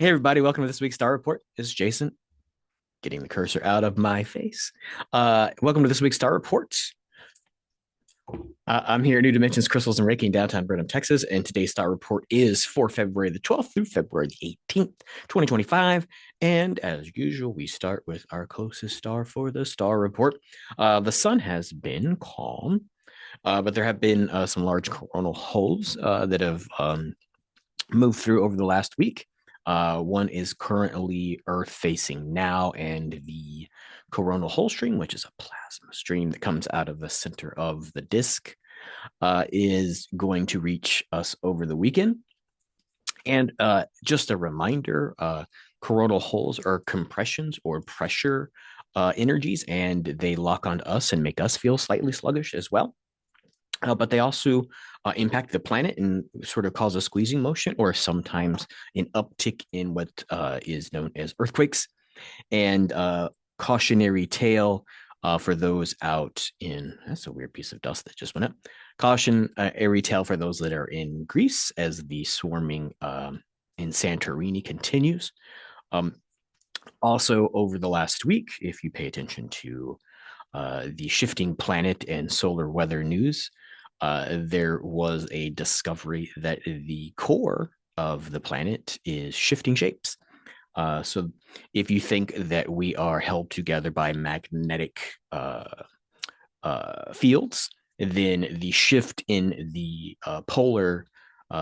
Hey, everybody, welcome to this week's Star Report. This is Jason, getting the cursor out of my face. Welcome to this week's Star Report. I'm here at New Dimensions Crystals and Reiki in downtown Brenham, Texas, and today's Star Report is for February the 12th through February the 18th, 2025. And as usual, we start with our closest star for the Star Report. The sun has been calm, but there have been some large coronal holes that have moved through over the last week. One is currently Earth facing now, and the coronal hole stream, which is a plasma stream that comes out of the center of the disk, is going to reach us over the weekend. And just a reminder, coronal holes are compressions or pressure energies, and they lock onto us and make us feel slightly sluggish as well. But they also impact the planet and sort of cause a squeezing motion, or sometimes an uptick in what is known as earthquakes. And cautionary tale for those out in, that's a weird piece of dust that just went up. Cautionary tale for those that are in Greece as the swarming in Santorini continues. Also, over the last week, if you pay attention to the shifting planet and solar weather news, there was a discovery that the core of the planet is shifting shapes. So if you think that we are held together by magnetic fields, then the shift in the polar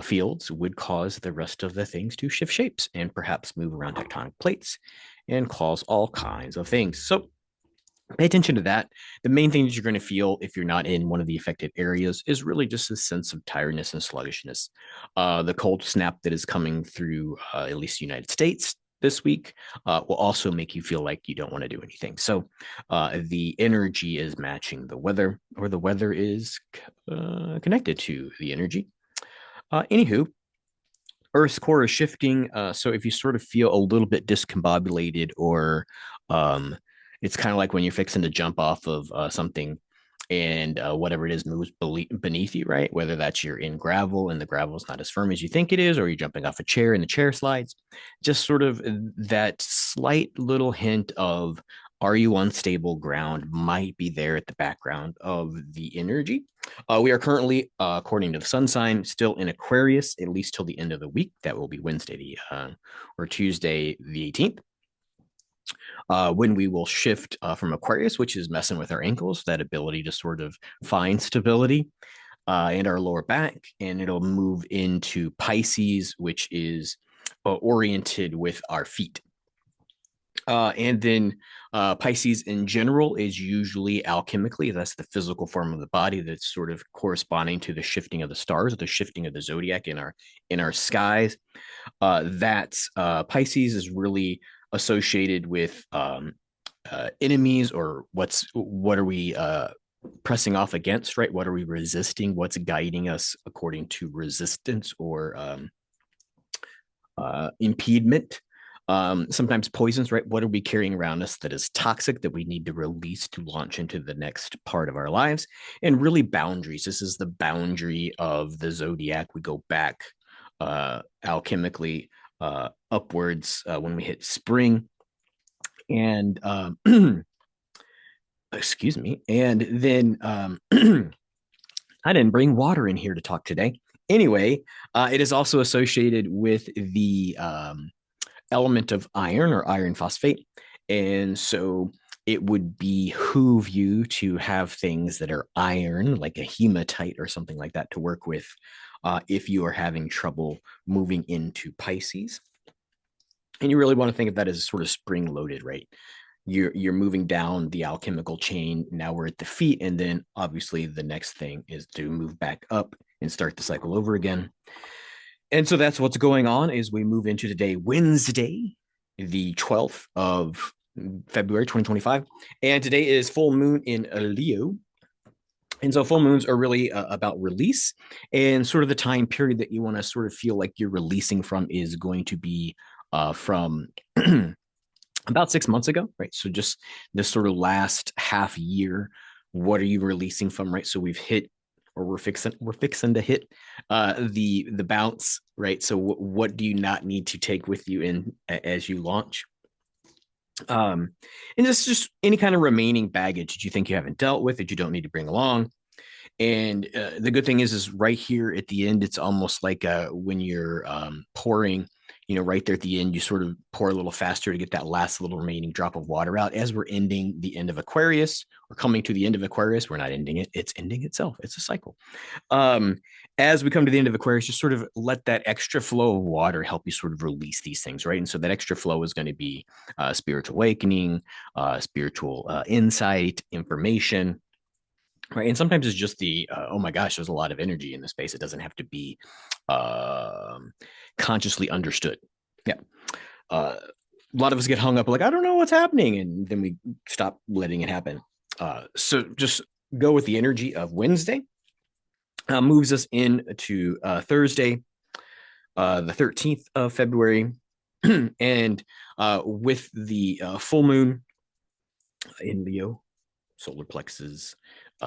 fields would cause the rest of the things to shift shapes and perhaps move around tectonic plates and cause all kinds of things. So pay attention to that. The main thing that you're going to feel if you're not in one of the affected areas is really just a sense of tiredness and sluggishness. The cold snap that is coming through at least the United States this week will also make you feel like you don't want to do anything. So the energy is matching the weather, or the weather is connected to the energy. Anywho, Earth's core is shifting. So if you sort of feel a little bit discombobulated, or it's kind of like when you're fixing to jump off of something and whatever it is moves beneath you, right? Whether that's you're in gravel and the gravel is not as firm as you think it is, or you're jumping off a chair and the chair slides. Just sort of that slight little hint of, are you on stable ground, might be there at the background of the energy. We are currently, according to the sun sign, still in Aquarius, at least till the end of the week. That will be Wednesday or Tuesday the 18th. When we will shift from Aquarius, which is messing with our ankles, that ability to sort of find stability, and our lower back, and it'll move into Pisces, which is oriented with our feet. And then Pisces in general is usually alchemically, that's the physical form of the body that's sort of corresponding to the shifting of the stars, the shifting of the zodiac in our skies. That's Pisces is really associated with enemies, or what are we pressing off against, right? What are we resisting? What's guiding us according to resistance or impediment? Sometimes poisons, right? What are we carrying around us that is toxic that we need to release to launch into the next part of our lives? And really boundaries. This is the boundary of the zodiac. We go back alchemically upwards when we hit spring. And excuse me. And then I didn't bring water in here to talk today. Anyway, it is also associated with the element of iron, or iron phosphate. And so it would behoove you to have things that are iron, like a hematite or something like that, to work with if you are having trouble moving into Pisces. And you really want to think of that as sort of spring loaded, right? You're moving down the alchemical chain. Now we're at the feet, and then obviously the next thing is to move back up and start the cycle over again. And so that's what's going on as we move into today, Wednesday, the 12th of February, 2025. And today is full moon in Leo. And so full moons are really about release, and sort of the time period that you want to sort of feel like you're releasing from is going to be from about 6 months ago, right? So just this sort of last half year, what are you releasing from, right? So we've hit, or we're fixing to hit the bounce, right? So what do you not need to take with you in as you launch? Um, and just any kind of remaining baggage that you think you haven't dealt with that you don't need to bring along. And the good thing is right here at the end, it's almost like when you're pouring, right there at the end, you sort of pour a little faster to get that last little remaining drop of water out. As we're ending the end of Aquarius, or coming to the end of Aquarius, we're not ending it; it's ending itself. It's a cycle. Um, as we come to the end of Aquarius, just sort of let that extra flow of water help you sort of release these things, right? And so that extra flow is going to be spiritual awakening, spiritual insight, information, right? And sometimes it's just oh my gosh, there's a lot of energy in the space. It doesn't have to be um, consciously understood. Yeah. A lot of us get hung up like, I don't know what's happening. And then we stop letting it happen. So just go with the energy of Wednesday. Moves us into Thursday, the 13th of February. And with the full moon in Leo, solar plexus,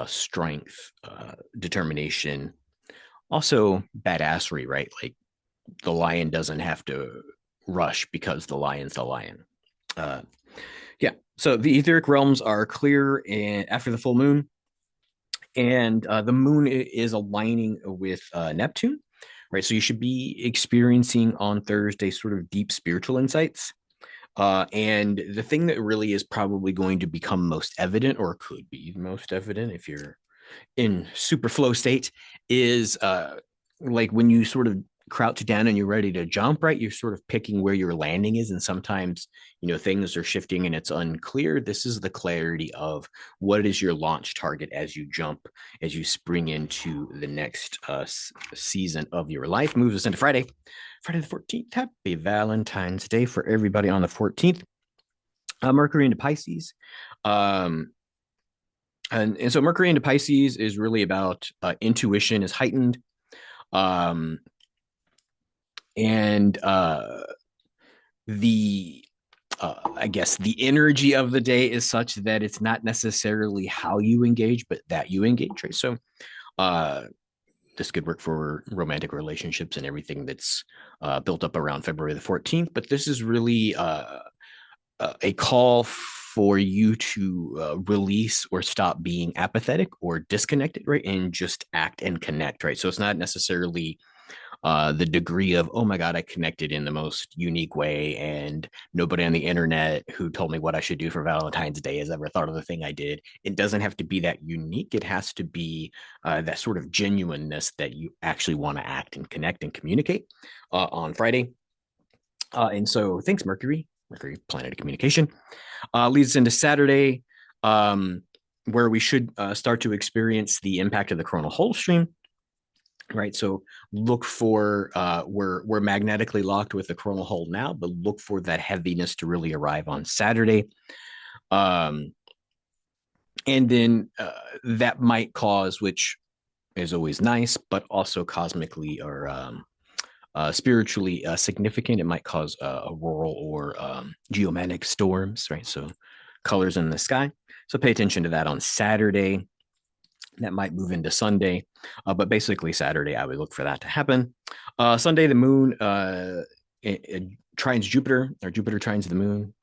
strength, determination, also badassery, right? Like the lion doesn't have to rush because the lion's the lion. Uh, yeah. So the etheric realms are clear and after the full moon, and the moon is aligning with Neptune, right? So you should be experiencing on Thursday sort of deep spiritual insights. And the thing that really is probably going to become most evident, or could be most evident if you're in super flow state, is like when you sort of crouch down and you're ready to jump, right? You're sort of picking where your landing is. And sometimes, things are shifting and it's unclear. This is the clarity of what is your launch target as you jump, as you spring into the next season of your life. Moves us into Friday the 14th. Happy Valentine's Day for everybody on the 14th. Mercury into Pisces. And so Mercury into Pisces is really about intuition is heightened. Um, and the I guess the energy of the day is such that it's not necessarily how you engage, but that you engage, right? So uh, this could work for romantic relationships and everything that's built up around February the 14th. But this is really a call for you to release or stop being apathetic or disconnected, right? And just act and connect, right? So it's not necessarily the degree of, oh my God, I connected in the most unique way. And nobody on the internet who told me what I should do for Valentine's Day has ever thought of the thing I did. It doesn't have to be that unique. It has to be that sort of genuineness that you actually want to act and connect and communicate on Friday. And so thanks, Mercury, planet of communication, leads us into Saturday, where we should start to experience the impact of the coronal hole stream. Right. So look for we're magnetically locked with the coronal hole now, but look for that heaviness to really arrive on Saturday. And then that might cause, which is always nice, but also cosmically or spiritually significant. It might cause auroral or geomagnetic storms, right? So colors in the sky. So pay attention to that on Saturday. That might move into Sunday, but basically Saturday, I would look for that to happen. Sunday, the moon it trines Jupiter, or Jupiter trines the moon.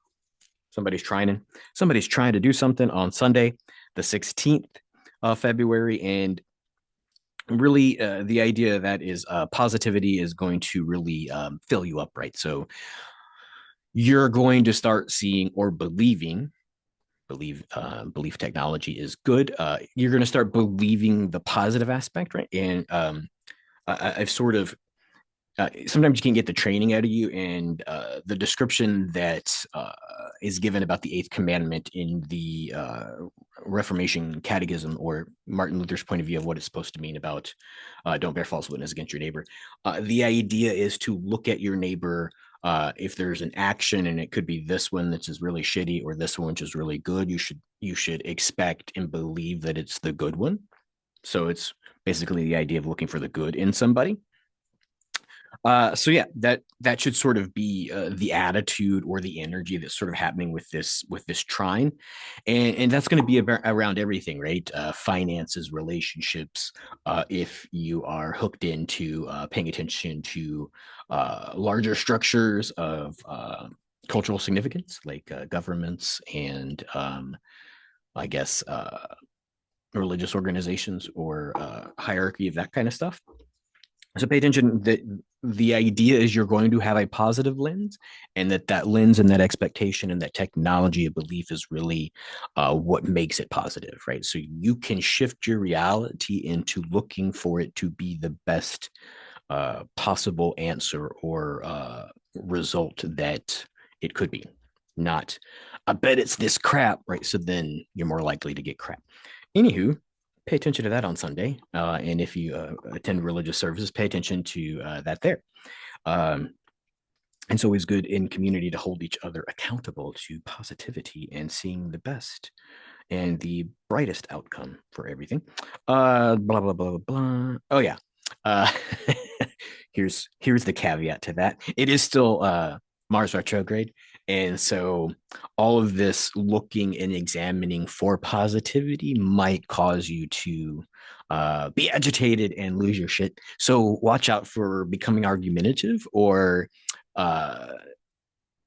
Somebody's trying to do something on Sunday, the 16th of February. And really, the idea of that is positivity is going to really fill you up, right? So you're going to start seeing or belief technology is good. You're going to start believing the positive aspect, right? And I've sort of sometimes you can get the training out of you, and the description that is given about the eighth commandment in the Reformation Catechism, or Martin Luther's point of view of what it's supposed to mean about don't bear false witness against your neighbor. The idea is to look at your neighbor. If there's an action, and it could be this one that's is really shitty or this one which is really good, you should expect and believe that it's the good one. So it's basically the idea of looking for the good in somebody. So yeah, that should sort of be the attitude or the energy that's sort of happening with this trine, and that's going to be around everything, right? Finances, relationships. If you are hooked into paying attention to larger structures of cultural significance, like governments and I guess religious organizations or hierarchy of that kind of stuff. So pay attention that the idea is you're going to have a positive lens, and that lens and that expectation and that technology of belief is really what makes it positive, right? So you can shift your reality into looking for it to be the best possible answer or result that it could be. Not, I bet it's this crap, right? So then you're more likely to get crap. Anywho, pay attention to that on Sunday. And if you attend religious services, pay attention to that there. Um, and it's always good in community to hold each other accountable to positivity and seeing the best and the brightest outcome for everything. Blah blah blah blah. Oh yeah. Uh, here's the caveat to that. It is still Mars retrograde, and so all of this looking and examining for positivity might cause you to be agitated and lose your shit. So watch out for becoming argumentative or uh,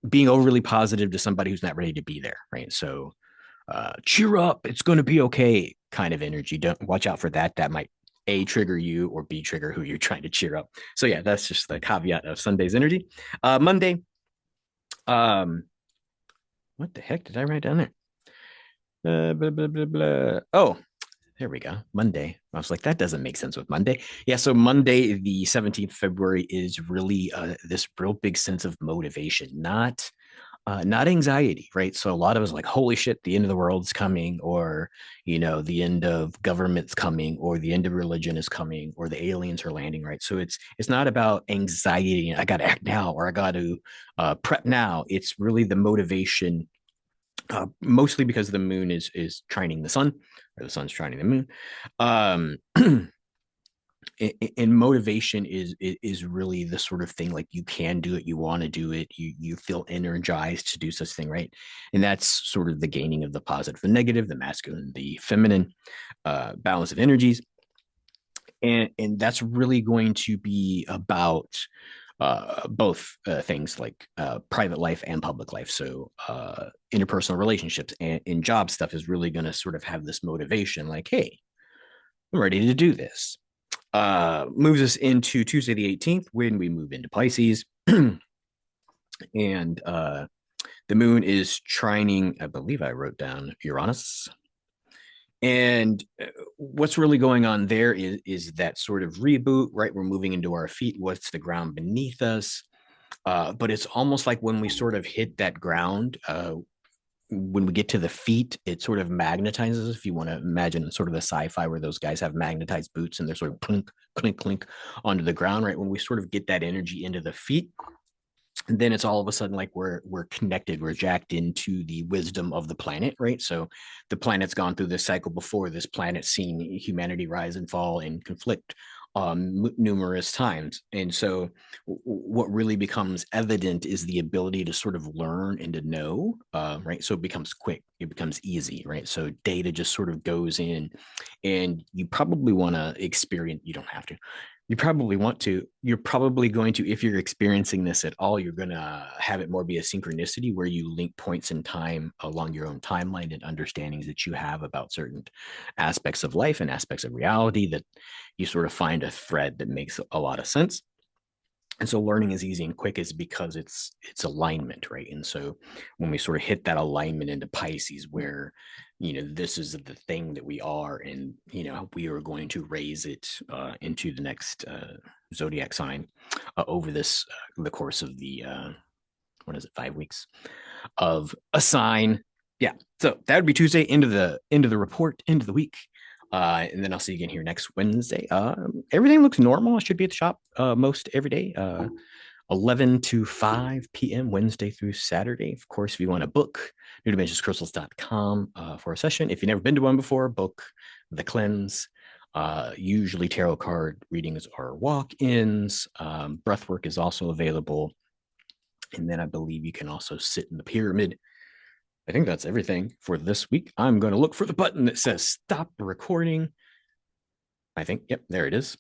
being overly positive to somebody who's not ready to be there, right? So cheer up, it's going to be okay kind of energy. Don't watch out for that. That might A, trigger you, or B, trigger who you're trying to cheer up. So yeah, that's just the caveat of Sunday's energy. Monday, um, what the heck did I write down there? Blah, blah, blah, blah. Oh, there we go. Monday. I was like, that doesn't make sense with Monday. Yeah. So Monday, the 17th of February, is really this real big sense of motivation, not anxiety, right? So a lot of us like, holy shit, the end of the world's coming, or the end of government's coming, or the end of religion is coming, or the aliens are landing, right? So it's not about anxiety. I got to act now, or I got to prep now. It's really the motivation, mostly because the moon is trining the sun, or the sun's trining the moon. Um, and motivation is really the sort of thing like you can do it, you want to do it, you feel energized to do such thing, right? And that's sort of the gaining of the positive and negative, the masculine, the feminine, balance of energies, and that's really going to be about both things like private life and public life. So interpersonal relationships and job stuff is really going to sort of have this motivation like, hey, I'm ready to do this. Moves us into Tuesday the 18th when we move into Pisces. And the moon is trining, I believe I wrote down Uranus. And what's really going on there is that sort of reboot, right? We're moving into our feet. What's the ground beneath us? But it's almost like when we sort of hit that ground, when we get to the feet, it sort of magnetizes. If you want to imagine sort of the sci-fi where those guys have magnetized boots and they're sort of clink, clink, clink onto the ground, right? When we sort of get that energy into the feet, and then it's all of a sudden like we're connected, we're jacked into the wisdom of the planet, right? So the planet's gone through this cycle before. This planet's seen humanity rise and fall and conflict numerous times, and so what really becomes evident is the ability to sort of learn and to know, right? So it becomes quick, it becomes easy, right? So data just sort of goes in, and you probably want to experience, you don't have to, you probably want to, you're probably going to, if you're experiencing this at all, you're going to have it more be a synchronicity where you link points in time along your own timeline and understandings that you have about certain aspects of life and aspects of reality, that you sort of find a thread that makes a lot of sense. And so learning is easy and quick is because it's alignment, right? And so when we sort of hit that alignment into Pisces, where this is the thing that we are, and we are going to raise it into the next zodiac sign over the course of the what is it, 5 weeks of a sign. Yeah, so that would be Tuesday, into the report, into the week. And then I'll see you again here next Wednesday. Everything looks normal. I should be at the shop most every day, 11 to 5 p.m. Wednesday through Saturday. Of course, if you want to book, newdimensionscrystals.com for a session. If you've never been to one before, book the cleanse. Usually tarot card readings are walk-ins. Breath work is also available. And then I believe you can also sit in the pyramid. I think that's everything for this week. I'm going to look for the button that says stop recording. I think, yep, there it is.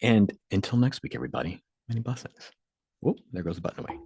And until next week, everybody, many blessings. Whoop, there goes the button away.